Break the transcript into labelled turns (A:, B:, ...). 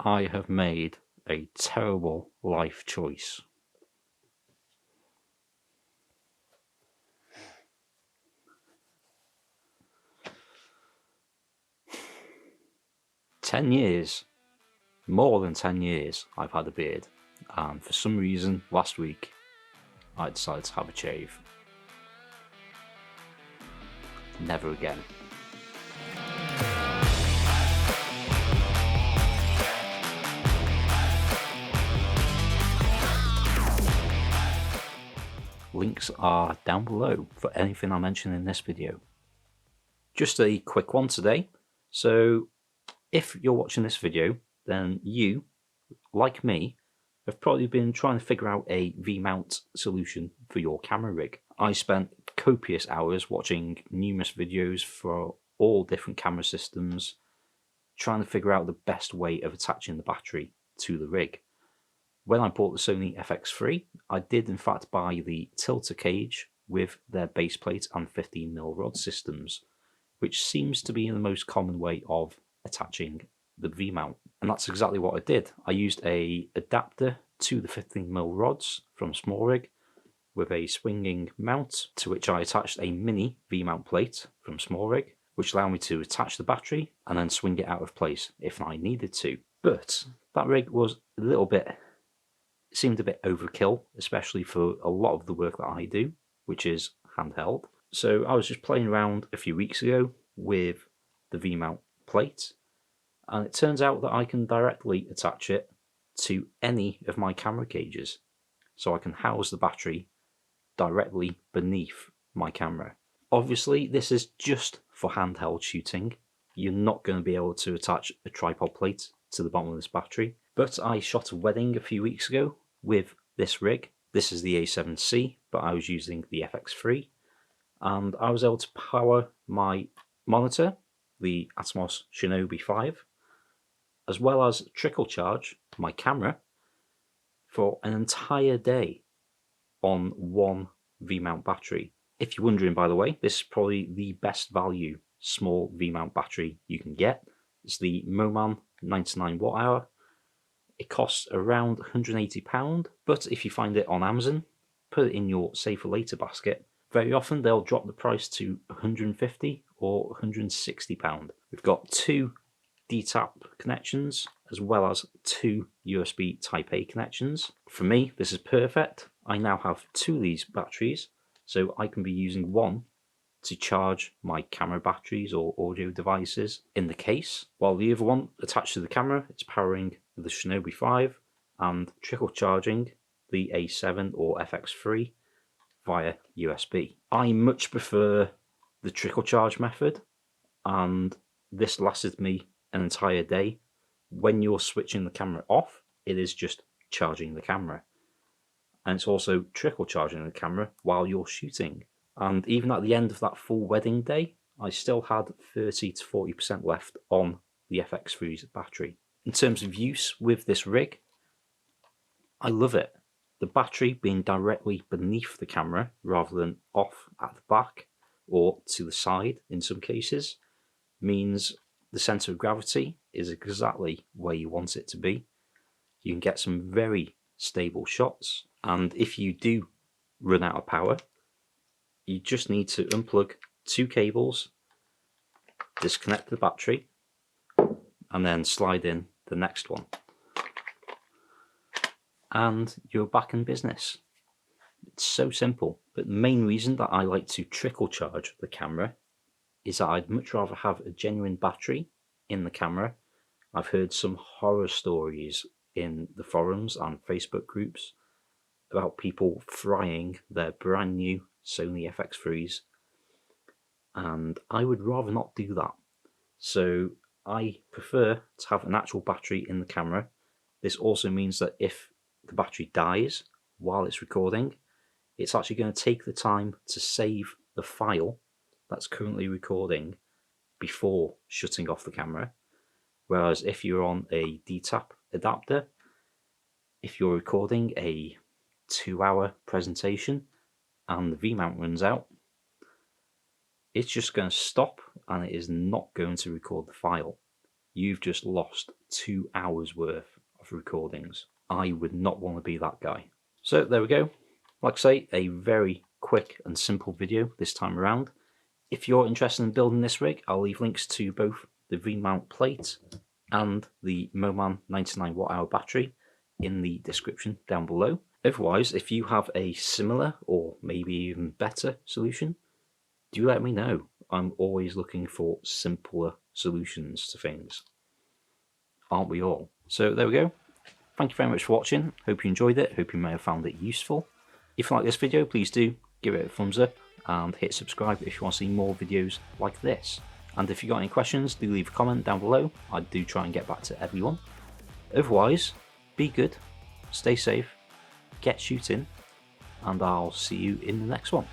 A: I have made a terrible life choice. More than 10 years I've had a beard, and for some reason last week I decided to have a shave. Never again. Links are down below for anything I mention in this video. Just a quick one today. So if you're watching this video, then you, like me, have probably been trying to figure out a VMount solution for your camera rig. I spent copious hours watching numerous videos for all different camera systems, trying to figure out the best way of attaching the battery to the rig. When I bought the Sony FX3, I did in fact buy the tilter cage with their base plate and 15mm rod systems, which seems to be the most common way of attaching the V-mount. And that's exactly what I did. I used an adapter to the 15mm rods from Small Rig with a swinging mount, to which I attached a mini V-mount plate from Small Rig, which allowed me to attach the battery and then swing it out of place if I needed to. But that rig was seemed a bit overkill, especially for a lot of the work that I do, which is handheld. So I was just playing around a few weeks ago with the V-mount plate, and it turns out that I can directly attach it to any of my camera cages. So I can house the battery directly beneath my camera. Obviously, this is just for handheld shooting. You're not going to be able to attach a tripod plate to the bottom of this battery. But I shot a wedding a few weeks ago with this rig. This is the A7C, but I was using the FX3. And I was able to power my monitor, the Atomos Shinobi 5, as well as trickle charge my camera for an entire day on one V-mount battery. If you're wondering, by the way, this is probably the best value small V-mount battery you can get. It's the Moman 99 watt hour. It costs around £180, but if you find it on Amazon, put it in your save for later basket. Very often they'll drop the price to £150 or £160. We've got two D-tap connections as well as two USB Type A connections. For me, this is perfect. I now have two of these batteries, so I can be using one to charge my camera batteries or audio devices in the case, while the other one attached to the camera, it's powering the Shinobi 5 and trickle charging the A7 or FX3 via USB. I much prefer the trickle charge method, and this lasted me an entire day. When you're switching the camera off, it is just charging the camera, and it's also trickle charging the camera while you're shooting. And even at the end of that full wedding day, I still had 30 to 40% left on the FX3's battery. In terms of use with this rig, I love it. The battery being directly beneath the camera rather than off at the back or to the side in some cases means the centre of gravity is exactly where you want it to be. You can get some very stable shots, and if you do run out of power, you just need to unplug two cables, disconnect the battery, and then slide in the next one. And you're back in business. It's so simple. But the main reason that I like to trickle charge the camera is that I'd much rather have a genuine battery in the camera. I've heard some horror stories in the forums and Facebook groups about people frying their brand new Sony FX3s, and I would rather not do that. So I prefer to have an actual battery in the camera. This also means that if the battery dies while it's recording, it's actually going to take the time to save the file that's currently recording before shutting off the camera. Whereas if you're on a D-tap adapter, if you're recording a 2-hour presentation and the V-mount runs out, it's just going to stop and it is not going to record the file. you've just lost 2 hours worth of recordings. I would not want to be that guy. So there we go. Like I say, a very quick and simple video this time around. If you're interested in building this rig, I'll leave links to both the VMount plate and the Moman 99 Wh battery in the description down below. Otherwise, if you have a similar or maybe even better solution, do let me know. I'm always looking for simpler solutions to things. Aren't we all? So there we go. Thank you very much for watching. Hope you enjoyed it. Hope you may have found it useful. If you like this video, please do give it a thumbs up and hit subscribe if you want to see more videos like this. And if you've got any questions, do leave a comment down below. I do try and get back to everyone. Otherwise, be good, stay safe, get shooting, and I'll see you in the next one.